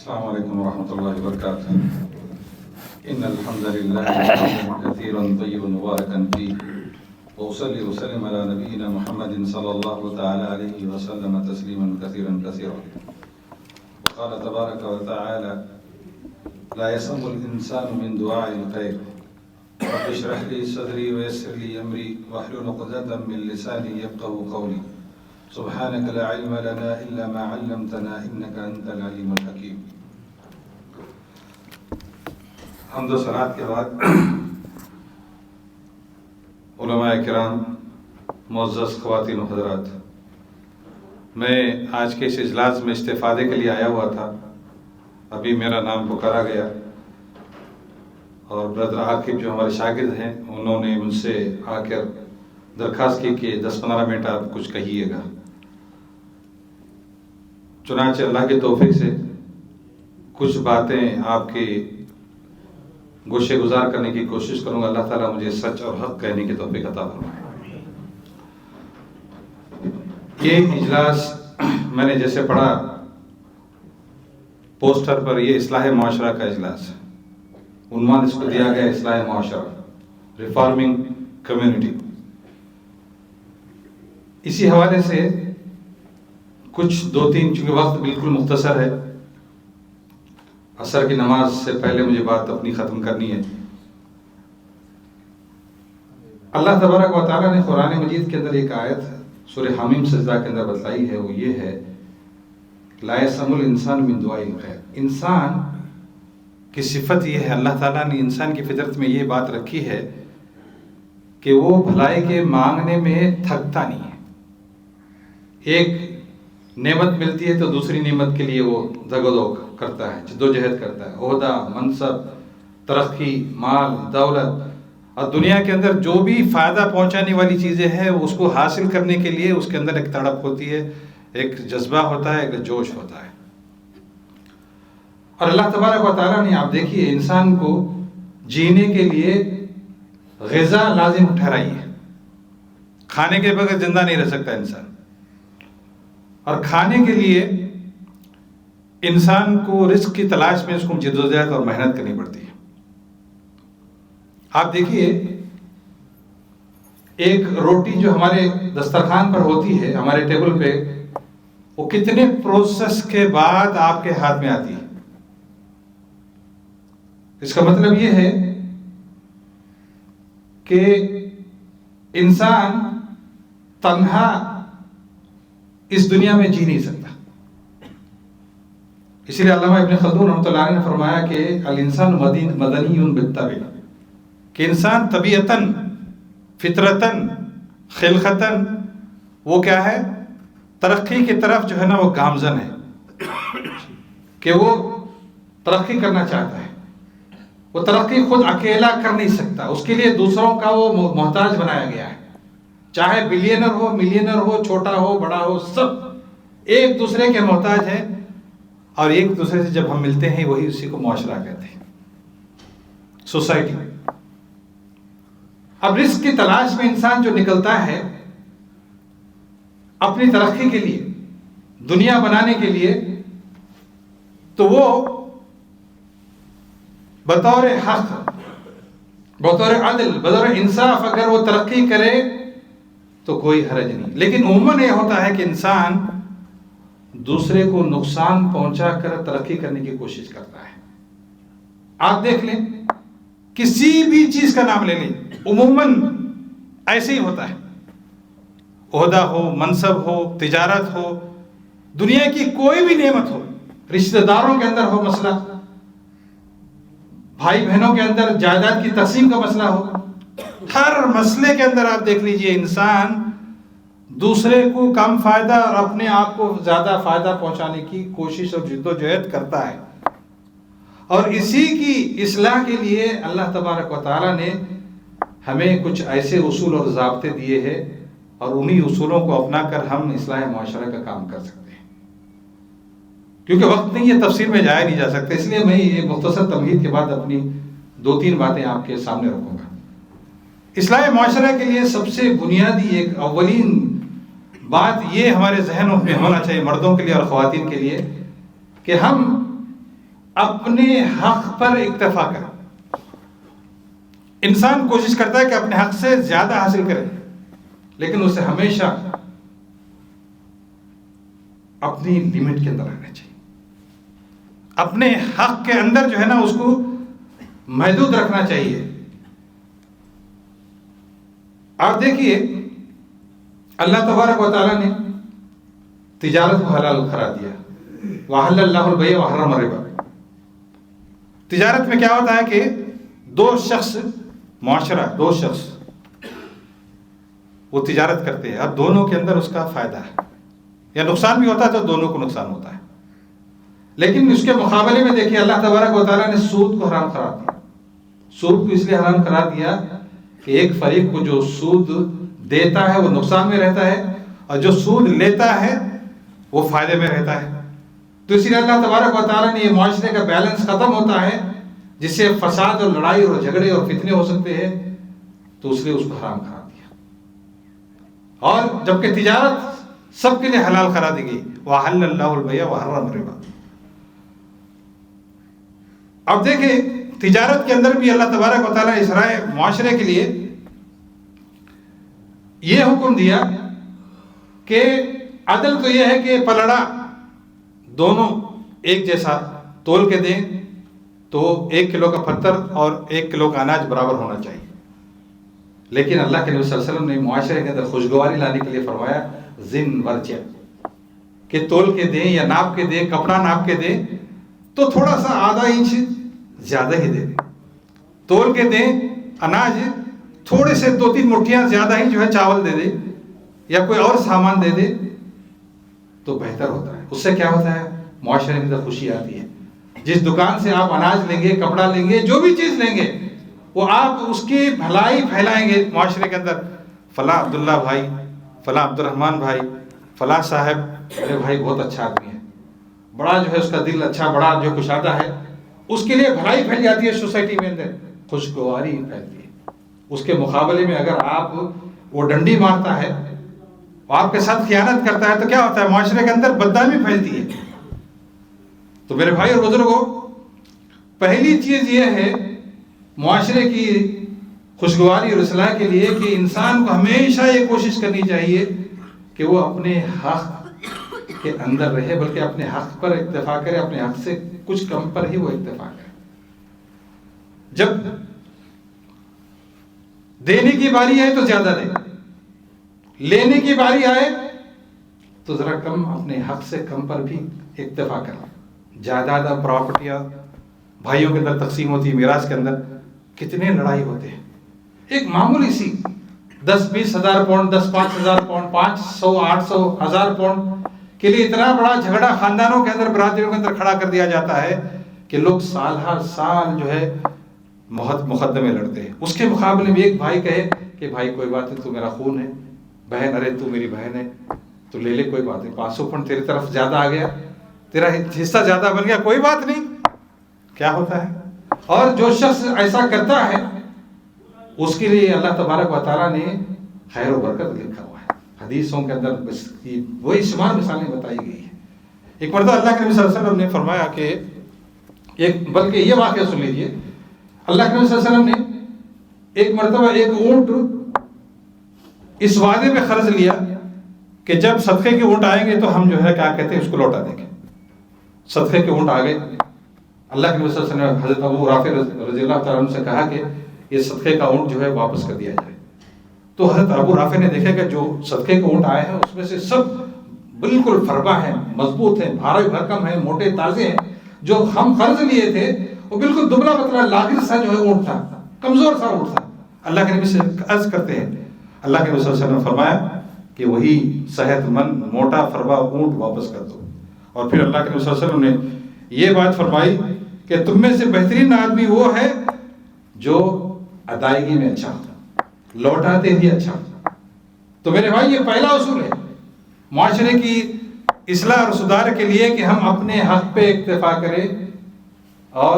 السلام عليكم ورحمة الله وبركاته. إن الحمد لله حمدا كثيرا طيبا مباركا فيه، وأصلي وسلم على نبينا محمد صلى الله تعالى عليه وسلم تسليما كثيرا كثيرا. وقال تبارك وتعالى: لا يسأم الإنسان من دعاء الخير، رب اشرح لي صدري ويسر لي أمري واحلل عقدة من لساني يفقهوا قولي. سبحانك لا علم لنا إلا ما علمتنا إنك أنت العليم الحكيم. حمد و ثناء کے بعد علماء کرام، معزز خواتین و حضرات، میں آج کے اس اجلاس میں استفادے کے لیے آیا ہوا تھا. ابھی میرا نام پکارا گیا اور برادر عاقب جو ہمارے شاگرد ہیں انہوں نے مجھ سے آ کر درخواست کی کہ 10-15 منٹ آپ کچھ کہیے گا. چنانچہ اللہ کے توفیق سے کچھ باتیں آپ کے گوشے گزار کرنے کی کوشش کروں گا. اللہ تعالیٰ مجھے سچ اور حق کہنے کی توفیق عطا فرمائے. یہ اجلاس میں نے جیسے پڑھا پوسٹر پر، یہ اصلاح معاشرہ کا اجلاس ہے. عنوان اس کو دیا گیا اصلاح معاشرہ، ریفارمنگ کمیونٹی. اسی حوالے سے کچھ 2-3 چونکہ وقت بالکل مختصر ہے، عصر کی نماز سے پہلے مجھے بات اپنی ختم کرنی ہے. اللہ تبارک و تعالیٰ نے قرآن مجید کے اندر ایک آیت سورہ حمیم سجدہ کے اندر بتلائی ہے، وہ یہ ہے: لا یسأم الانسان من دعاء الخیر. انسان کی صفت یہ ہے، اللہ تعالیٰ نے انسان کی فطرت میں یہ بات رکھی ہے کہ وہ بھلائی کے مانگنے میں تھکتا نہیں ہے. ایک نعمت ملتی ہے تو دوسری نعمت کے لیے وہ دگ و دوگ کرتا ہے، جدوجہد کرتا ہے. عہدہ، منصب، ترقی، مال، دولت اور دنیا کے اندر جو بھی فائدہ پہنچانے والی چیزیں ہیں اس کو حاصل کرنے کے لیے اس کے اندر ایک تڑپ ہوتی ہے، ایک جذبہ ہوتا ہے، ایک جوش ہوتا ہے. اور اللہ تبارک و تعالیٰ نے، آپ دیکھیے، انسان کو جینے کے لیے غذا لازم ٹھہرائی ہے. کھانے کے بغیر زندہ نہیں رہ سکتا انسان، اور کھانے کے لیے انسان کو رزق کی تلاش میں اس کو جدوجہد اور محنت کرنی پڑتی ہے. آپ دیکھیے، ایک روٹی جو ہمارے دسترخوان پر ہوتی ہے، ہمارے ٹیبل پہ، وہ کتنے پروسیس کے بعد آپ کے ہاتھ میں آتی ہے. اس کا مطلب یہ ہے کہ انسان تنہا اس دنیا میں جی نہیں سکتا. اس لیے علامہ ابن خلدون رحمۃ اللہ علیہ نے فرمایا کہ الانسان مدنی بالطبع، کہ انسان طبیعتاً، فطرتاً، خلقتاً وہ کیا ہے؟ ترقی کی طرف جو ہے نا وہ گامزن ہے، کہ وہ ترقی کرنا چاہتا ہے. وہ ترقی خود اکیلا کر نہیں سکتا، اس کے لیے دوسروں کا وہ محتاج بنایا گیا ہے. چاہے بلینر ہو، ملینر ہو، چھوٹا ہو، بڑا ہو، سب ایک دوسرے کے محتاج ہیں. اور ایک دوسرے سے جب ہم ملتے ہیں وہی اسی کو معاشرہ کہتے ہیں، سوسائٹی. اب رزق کی تلاش میں انسان جو نکلتا ہے اپنی ترقی کے لیے، دنیا بنانے کے لیے، تو وہ بطور حق، بطور عدل، بطور انصاف اگر وہ ترقی کرے تو کوئی حرج نہیں. لیکن عموماً یہ ہوتا ہے کہ انسان دوسرے کو نقصان پہنچا کر ترقی کرنے کی کوشش کرتا ہے. آپ دیکھ لیں، کسی بھی چیز کا نام لے لیں، عموماً ایسے ہی ہوتا ہے. عہدہ ہو، منصب ہو، تجارت ہو، دنیا کی کوئی بھی نعمت ہو، رشتہ داروں کے اندر ہو مسئلہ، بھائی بہنوں کے اندر جائیداد کی تقسیم کا مسئلہ ہو، ہر مسئلے کے اندر آپ دیکھ لیجئے انسان دوسرے کو کم فائدہ اور اپنے آپ کو زیادہ فائدہ پہنچانے کی کوشش اور جدوجہد کرتا ہے. اور اسی کی اصلاح کے لیے اللہ تبارک و تعالیٰ نے ہمیں کچھ ایسے اصول اور ضابطے دیے ہیں، اور انہی اصولوں کو اپنا کر ہم اصلاح معاشرہ کا کام کر سکتے ہیں. کیونکہ وقت نہیں، یہ تفصیل میں جایا نہیں جا سکتا، اس لیے میں یہ مختصر تمہید کے بعد اپنی 2-3 باتیں آپ کے سامنے رکھوں گا. اصلاح معاشرہ کے لیے سب سے بنیادی ایک اولین بات یہ ہمارے ذہنوں میں ہونا چاہیے، مردوں کے لیے اور خواتین کے لیے، کہ ہم اپنے حق پر اکتفا کرے. انسان کوشش کرتا ہے کہ اپنے حق سے زیادہ حاصل کرے، لیکن اسے ہمیشہ اپنی لمٹ کے اندر رہنا چاہیے. اپنے حق کے اندر جو ہے نا اس کو محدود رکھنا چاہیے. آپ دیکھیے اللہ تبارک و تعالیٰ نے تجارت کو حلال قرار دیا. وَأَحَلَّ اللَّهُ الْبَيْعَ وَحَرَّمَ الرِّبَا. تجارت میں کیا ہوتا ہے کہ دو شخص، معاشرہ، دو شخص وہ تجارت کرتے ہیں، اب دونوں کے اندر اس کا فائدہ ہے یا نقصان بھی ہوتا ہے تو دونوں کو نقصان ہوتا ہے. لیکن اس کے مقابلے میں دیکھیے اللہ تبارک و تعالیٰ نے سود کو حرام قرار دیا. سود کو اس لیے حرام قرار دیا کہ ایک فریق کو جو سود دیتا ہے وہ نقصان میں رہتا ہے اور جو سود لیتا ہے وہ فائدے میں رہتا ہے. تو اسی لیے اللہ تبارک و تعالیٰ نے یہ معاشرے کا بیلنس ختم ہوتا ہے جس سے فساد اور لڑائی اور جھگڑے اور فتنے ہو سکتے ہیں، تو اس لیے اس کو حرام قرار دیا. اور جبکہ تجارت سب کے لیے حلال قرار دی گئی. وَأَحَلَّ اللَّهُ الْبَيْعَ وَحَرَّمَ الرِّبَا. اب دیکھیں تجارت کے اندر بھی اللہ تبارک و تعالیٰ نے اصلاح معاشرے کے لیے یہ حکم دیا کہ عدل تو یہ ہے کہ پلڑا دونوں ایک جیسا تول کے دیں تو 1 کلو کا پتھر اور 1 کلو کا اناج برابر ہونا چاہیے. لیکن اللہ کے نبی صلی اللہ علیہ وسلم نے معاشرے کے اندر خوشگواری لانے کے لیے فرمایا زن ورجع، کہ تول کے دیں یا ناپ کے دیں، کپڑا ناپ کے دیں تو تھوڑا سا آدھا انچ زیادہ ہی دے دیں. تول کے دیں اناج تھوڑے سے 2-3 مٹھیاں زیادہ ہی جو ہے چاول دے دے یا کوئی اور سامان دے دے تو بہتر ہوتا ہے. اس سے کیا ہوتا ہے؟ معاشرے کے اندر خوشی آتی ہے. جس دکان سے آپ اناج لیں گے، کپڑا لیں گے، جو بھی چیز لیں گے، وہ آپ اس کی بھلائی پھیلائیں گے معاشرے کے اندر. فلاں عبداللہ بھائی، فلاں عبد الرحمن بھائی، فلاں صاحب میرے بھائی بہت اچھا آدمی ہے، بڑا جو ہے اس کا دل اچھا، بڑا جو کشادہ ہے، اس کے لیے بھلائی پھیل جاتی ہے سوسائٹی میں اندر، خوشگواری پھیلتی ہے. اس کے مقابلے میں اگر آپ وہ ڈنڈی مارتا ہے، آپ کے ساتھ خیانت کرتا ہے تو کیا ہوتا ہے؟ معاشرے کے اندر بدنامی پھیلتی ہے. تو میرے بھائی اور بزرگوں، پہلی چیز یہ ہے معاشرے کی خوشگواری اور اصلاح کے لیے کہ انسان کو ہمیشہ یہ کوشش کرنی چاہیے کہ وہ اپنے حق کے اندر رہے، بلکہ اپنے حق پر اکتفا کرے، اپنے حق سے کچھ کم پر ہی وہ اکتفا کرے. جب دینے کی باری آئے تو زیادہ دے، لینے کی باری آئے تو ذرا کم، اپنے حق سے کم پر بھی اکتفا کرے. جائیداد اور پراپرٹیاں بھائیوں کے اندر تقسیم ہوتی ہے، میراث کے اندر کتنے لڑائی ہوتے ہیں. ایک معمولی سی 10-20 ہزار پاؤنڈ، 10-5 ہزار پاؤنڈ، 500 800 1000 پاؤنڈ کے لیے اتنا بڑا جھگڑا خاندانوں کے اندر، برادریوں کے اندر کھڑا کر دیا جاتا ہے کہ لوگ سال ہر سال جو ہے مقدمے لڑتے ہیں. اس کے مقابلے میں ایک بھائی کہے کہ بھائی کوئی بات نہیں، تو میرا خون ہے، بہن ارے تو میری بہن ہے، تو لے لے، کوئی بات نہیں، 500 پاؤنڈ تیری طرف زیادہ آ گیا، تیرا حصہ زیادہ بن گیا، کوئی بات نہیں. کیا ہوتا ہے؟ اور جو شخص ایسا کرتا ہے اس کے لیے اللہ تبارک و تعالیٰ نے خیر و برکت لکھا ہوا ہے. حدیثوں کے اندر وہی شمار مثالیں بتائی گئی ہیں. ایک مرتبہ اللہ کے نبی صلی اللہ علیہ وسلم نے فرمایا کہ بلکہ یہ واقعہ سن لیجیے، اللہ کے نبی صلی اللہ علیہ وسلم نے ایک مرتبہ ایک اونٹ اس وعدے میں قرض لیا کہ جب صدقے کے اونٹ آئیں گے تو ہم جو ہے کیا کہتے ہیں اس کو لوٹا دیں گے. صدقے کے اونٹ آ گئے. اللہ کے نبی صلی اللہ علیہ وسلم نے حضرت ابو رافع رضی اللہ تعالیٰ عنہ سے کہا کہ یہ صدقے کا اونٹ جو ہے واپس کر دیا جائے. تو حضرت ابو رافع نے دیکھا کہ جو صدقے کے اونٹ آئے ہیں اس میں سے سب بالکل فربا ہیں، مضبوط ہیں، بھاری بھرکم ہیں، موٹے تازے ہیں. جو ہم قرض لیے تھے وہ بالکل دبلا پتلا لاغر سا جو ہے اونٹ تھا، کمزور سا اونٹ تھا. اللہ کے نبی سے عرض کرتے ہیں، اللہ کے نبی صلی اللہ علیہ وسلم نے فرمایا کہ وہی صحت مند موٹا فربا اونٹ واپس کر دو. اور پھر اللہ کے نبی صلی اللہ علیہ وسلم نے یہ بات فرمائی کہ تم میں سے بہترین آدمی وہ ہے جو ادائیگی میں اچھا ہوتا، لوٹاتے ہی اچھا ہوتا. تو میرے بھائی یہ پہلا اصول ہے معاشرے کی اصلاح اور سدھار کے لیے کہ ہم اپنے حق پہ اکتفا کریں اور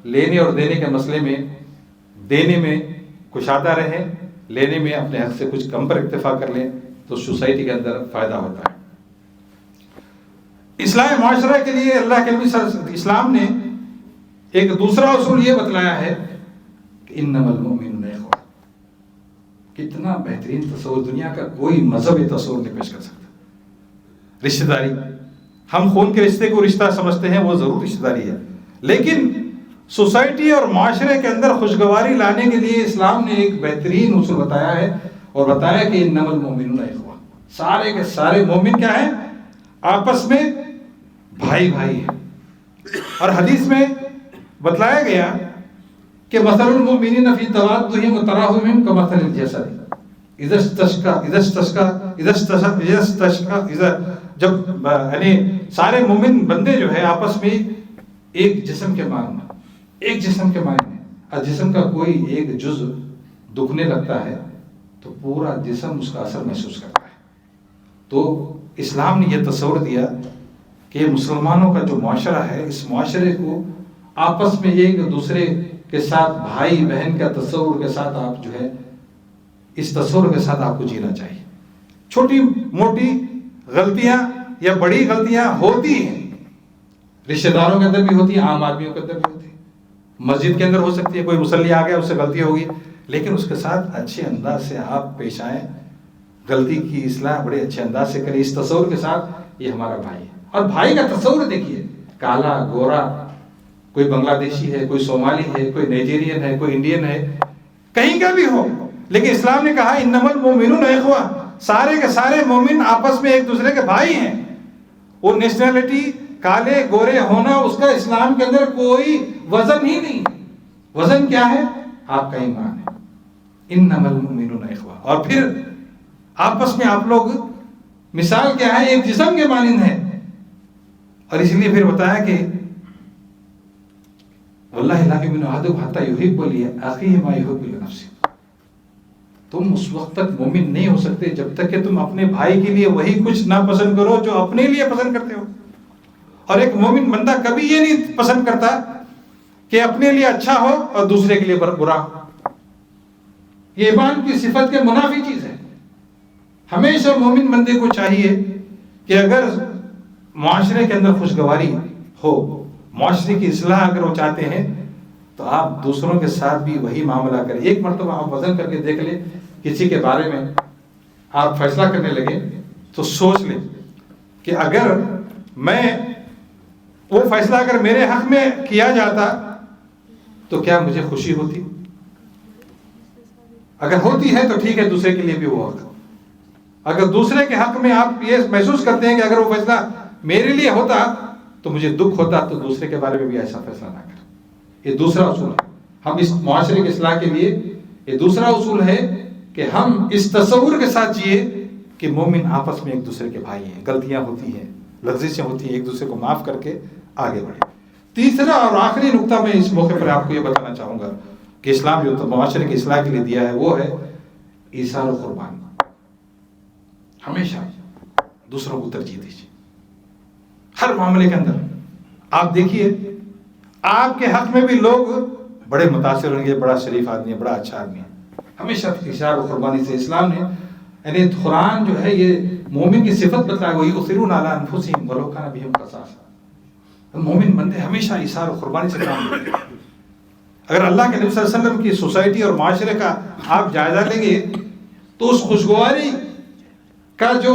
لینے اور دینے کے مسئلے میں دینے میں کشادہ رہیں، لینے میں اپنے حق سے کچھ کم پر اکتفا کر لیں تو سوسائٹی کے اندر فائدہ ہوتا ہے. اصلاح معاشرہ کے لیے اللہ کے نبی اسلام نے ایک دوسرا اصول یہ بتلایا ہے کہ انما المؤمنون اخوہ. کتنا بہترین تصور، دنیا کا کوئی مذہب یہ تصور نہیں پیش کر سکتا. رشتہ داری، ہم خون کے رشتے کو رشتہ سمجھتے ہیں، وہ ضرور رشتہ داری ہے، لیکن سوسائٹی اور معاشرے کے اندر خوشگواری لانے کے لیے اسلام نے ایک بہترین اصول بتایا ہے، اور بتایا کہ انما المؤمنون اخوہ، سارے کے سارے مومن کیا ہیں؟ آپس میں بھائی بھائی ہیں. اور حدیث میں بتلایا گیا کہ مثل المؤمنین فی توادہم وتراحمہم کمثل الجسد جب یعنی سارے مومن بندے جو ہے آپس میں ایک جسم کے مانند، ایک جسم کے مانند ہیں. اور جسم کا کوئی ایک جز دکھنے لگتا ہے تو پورا جسم اس کا اثر محسوس کرتا ہے. تو اسلام نے یہ تصور دیا کہ مسلمانوں کا جو معاشرہ ہے، اس معاشرے کو آپس میں ایک دوسرے کے ساتھ بھائی بہن کا تصور کے ساتھ آپ جو ہے اس تصور کے ساتھ آپ کو جینا چاہیے. چھوٹی موٹی غلطیاں یا بڑی غلطیاں ہوتی ہیں، رشتہ داروں کے اندر بھی ہوتی ہیں، عام آدمیوں کے اندر بھی ہوتی ہیں، مسجد کے اندر ہو سکتی ہے، کوئی مصلی آ گیا اس سے غلطی ہوگی، لیکن اس کے ساتھ اچھے انداز سے آپ پیش آئیں، غلطی کی اصلاح بڑے اچھے انداز سے کریں، اس تصور کے ساتھ یہ ہمارا بھائی ہے. اور بھائی کا تصور دیکھیے، کالا گورا، کوئی بنگلہ دیشی ہے، کوئی صومالی ہے، کوئی نائجیرین ہے، کوئی انڈین ہے، کہیں کا بھی ہو، لیکن اسلام نے کہا انما المؤمنون اخوہ، سارے کے سارے مومن آپس میں ایک دوسرے کے بھائی ہیں. وہ نیشنلٹی، کالے گورے ہونا، اس کا اسلام کے اندر کوئی وزن ہی نہیں. وزن کیا ہے؟ آپ کا ایمان ہے. انما المؤمنون اخوہ. اور پھر آپس میں آپ لوگ مثال کیا ہے؟ ایک جسم کے مانند ہیں. اور اس لیے پھر بتایا کہ واللہ لا یؤمن احدکم حتی یحب لاخیہ ما یحب لنفسہ. تم اس وقت تک مومن نہیں ہو سکتے جب تک کہ تم اپنے بھائی کے لیے وہی کچھ نہ پسند کرو جو اپنے لیے پسند کرتے ہو. اور ایک مومن بندہ کبھی یہ نہیں پسند کرتا کہ اپنے لیے اچھا ہو اور دوسرے کے لیے برا ہو. یہ ایمان کی صفت کے منافی چیز ہے. ہمیشہ مومن بندے کو چاہیے کہ اگر معاشرے کے اندر خوشگواری ہو، معاشرے کی اصلاح اگر وہ چاہتے ہیں، تو آپ دوسروں کے ساتھ بھی وہی معاملہ کریں. ایک مرتبہ آپ وزن کر کے دیکھ لیں، کسی کے بارے میں آپ فیصلہ کرنے لگے تو سوچ لیں کہ اگر میں وہ فیصلہ اگر میرے حق میں کیا جاتا تو کیا مجھے خوشی ہوتی؟ اگر ہوتی ہے تو ٹھیک ہے، دوسرے کے لیے بھی وہ ہوتا. اگر دوسرے کے حق میں آپ یہ محسوس کرتے ہیں کہ اگر وہ فیصلہ میرے لیے ہوتا تو مجھے دکھ ہوتا، تو دوسرے کے بارے میں بھی ایسا فیصلہ نہ کریں. یہ دوسرا اصول ہے. ہم اس معاشرے کی اصلاح کے لیے یہ دوسرا اصول ہے کہ ہم اس تصور کے ساتھ جیے کہ مومن آپس میں ایک دوسرے کے بھائی ہیں. غلطیاں ہوتی ہیں، لغزشیں ہوتی ہیں، ایک دوسرے کو معاف کر کے آگے بڑھے. تیسرا اور آخری نقطہ میں اس موقع پر آپ کو یہ بتانا چاہوں گا کہ اسلام جو معاشرے کی اصلاح کے لیے دیا ہے وہ ہے ایثار و قربانی. ہمیشہ دوسروں کو ترجیح دیجیے ہر معاملے کے اندر. آپ دیکھیے آپ کے حق میں بھی لوگ بڑے متاثر ہوں گے، بڑا شریف آدمی ہے، بڑا اچھا آدمی ہے. ہمیشہ ایثار و قربانی سے اسلام نے، یعنی قرآن جو ہے یہ مومن کی صفت بتایا، وہ یؤثرون علی انفسہم ولو کان بہم خصاصہ. مومن بندے ہمیشہ ایثار و قربانی سے کام کرتے ہیں. اگر اللہ کے نبی صلی اللہ علیہ وسلم کی سوسائٹی اور معاشرے کا آپ جائزہ لیں گے تو اس خوشگواری کا جو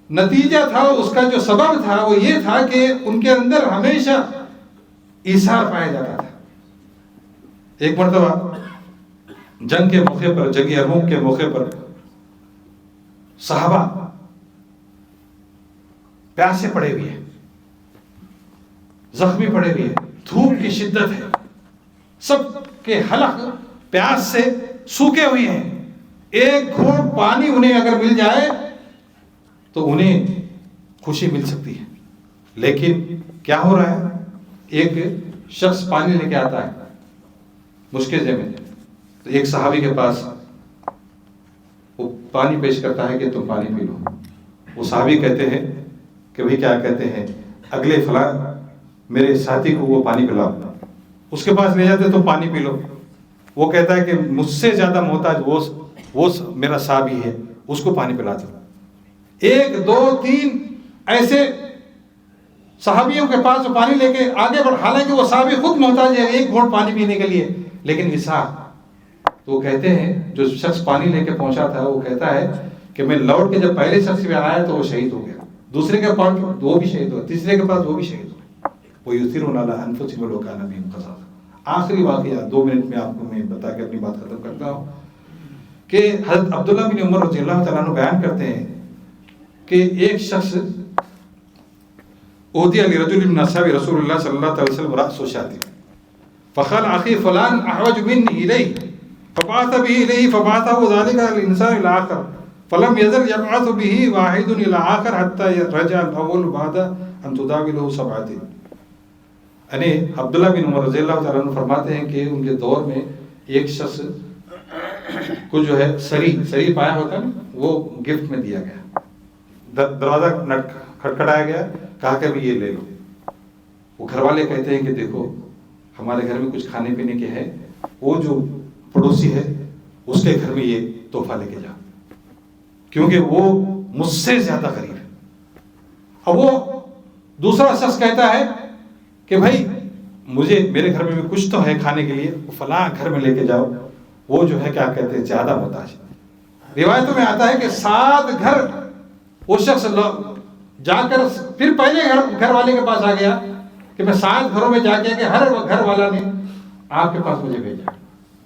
نتیجہ تھا، اس کا جو سبب تھا، وہ یہ تھا کہ ان کے اندر ہمیشہ ایثار پایا جاتا تھا. ایک مرتبہ جنگ کے موقع پر، جنگ یرموک کے موقع پر صحابہ پیاسے پڑے ہوئے ہیں، زخمی پڑے ہوئے ہیں، دھوپ کی شدت ہے، سب کے حلق پیاس سے سوکھے ہوئے ہیں. ایک گھونٹ پانی انہیں اگر مل جائے تو انہیں خوشی مل سکتی ہے. لیکن کیا ہو رہا ہے؟ ایک شخص پانی لے کے آتا ہے مشکزے میں، تو ایک صحابی کے پاس وہ پانی پیش کرتا ہے کہ تم پانی پی لو. وہ صحابی کہتے ہیں کہ بھئی کیا کہتے ہیں، اگلے فلاں میرے ساتھی کو وہ پانی پلاؤ. اس کے پاس لے جاتے تم پانی پی لو. وہ کہتا ہے کہ مجھ سے زیادہ محتاج وہ میرا صحابی ہے، اس کو پانی پلا دو. 1 2 3 ایسے صحابیوں کے پاس وہ پانی لے کے آگے بڑھ، حالانکہ وہ صحابی خود محتاج ہے ایک گھونٹ پانی پینے کے لیے، لیکن اسحاق تو وہ کہتے ہیں جو شخص پانی لے کے پہنچا تھا وہ کہتا ہے کہ میں لوٹ کے جب پہلے شخص پہ آیا تو وہ شہید ہو گیا، دوسرے کے پاس وہ بھی شہید ہو گیا، تیسرے کے پاس وہ بھی شہید ہو گیا۔ وہ یؤثرون علی انفسہم ولو کان بہم خصاصہ۔ آخری واقعہ 2 منٹ میں آپ کو میں بتا کے اپنی بات ختم کرتا ہوں کہ حضرت عبداللہ بن عمر رضی اللہ تعالیٰ عنہ بیان کرتے ہیں کہ ایک شخص اہدی لرجل من اصحاب رسول اللہ صلی اللہ علیہ وسلم رأس شاة فقال اخي فلان احوج مني اليه فبعث به اليه فبعثه ذلك الانسان الاخر فلم يزل يبعث به واحد الى اخر حتى رجع الاول بعد ان تداوله 7 دن۔ یعنی عبداللہ بن عمر رضی اللہ تعالیٰ عنہ فرماتے ہیں کہ ان کے دور میں ایک شخص کو جو ہے سری پایا ہوتا ہے وہ گفٹ میں دیا گیا، دروازہ کھٹکھٹایا گیا، کہا کہ بھی یہ لے لو۔ وہ گھر والے کہتے ہیں کہ دیکھو ہمارے گھر میں کچھ کھانے پینے کے ہے، وہ جو پڑوسی ہے اس کے گھر میں یہ تحفہ لے کے جا، کیونکہ وہ مجھ سے زیادہ غریب ہے۔ اب وہ دوسرا شخص کہتا ہے کہ بھائی مجھے میرے گھر میں بھی کچھ تو ہے کھانے کے لیے، فلاں گھر میں لے کے جاؤ، وہ جو ہے کیا کہتے ہیں زیادہ محتاج۔ روایتوں میں آتا ہے کہ 7 گھر وہ شخص جا کر پھر پہلے گھر والے کے پاس آ گیا کہ میں 7 گھروں میں جا کے کہ ہر گھر والا نے آپ کے پاس مجھے بھیجا۔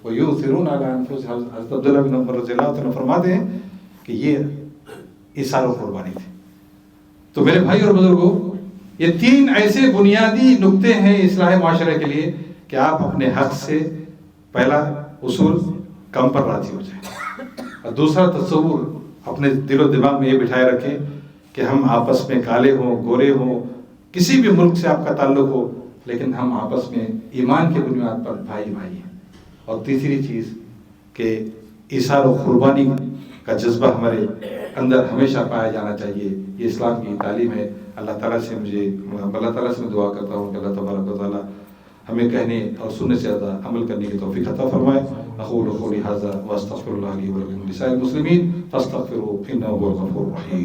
وہ یؤثرون علی انفسہم، حضرت عبداللہ بن عمر رضی اللہ عنہ فرماتے ہیں کہ یہ ایثار و قربانی تھی۔ تو میرے بھائی اور بزرگوں، یہ 3 ایسے بنیادی نقطے ہیں اصلاح معاشرے کے لیے کہ آپ اپنے حق سے پہلا اصول کم پر راضی ہو جائیں، اور دوسرا تصور اپنے دل و دماغ میں یہ بٹھائے رکھیں کہ ہم آپس میں کالے ہوں گورے ہوں، کسی بھی ملک سے آپ کا تعلق ہو، لیکن ہم آپس میں ایمان کی بنیاد پر بھائی بھائی ہیں۔ اور تیسری چیز کہ ایثار و قربانی کا جذبہ ہمارے اندر ہمیشہ پایا جانا چاہیے، یہ اسلام کی تعلیم ہے۔ اللہ تعالیٰ سے میں دعا کرتا ہوں کہ اللہ تبارک و تعالیٰ ہمیں کہنے اور سننے سے زیادہ عمل کرنے کی توفیق عطا فرمائے۔ اقول قولی ھذا واستغفر اللہ لی ولکم ولسائر المسلمین فاستغفروہ انہ ھو الغفور الرحیم۔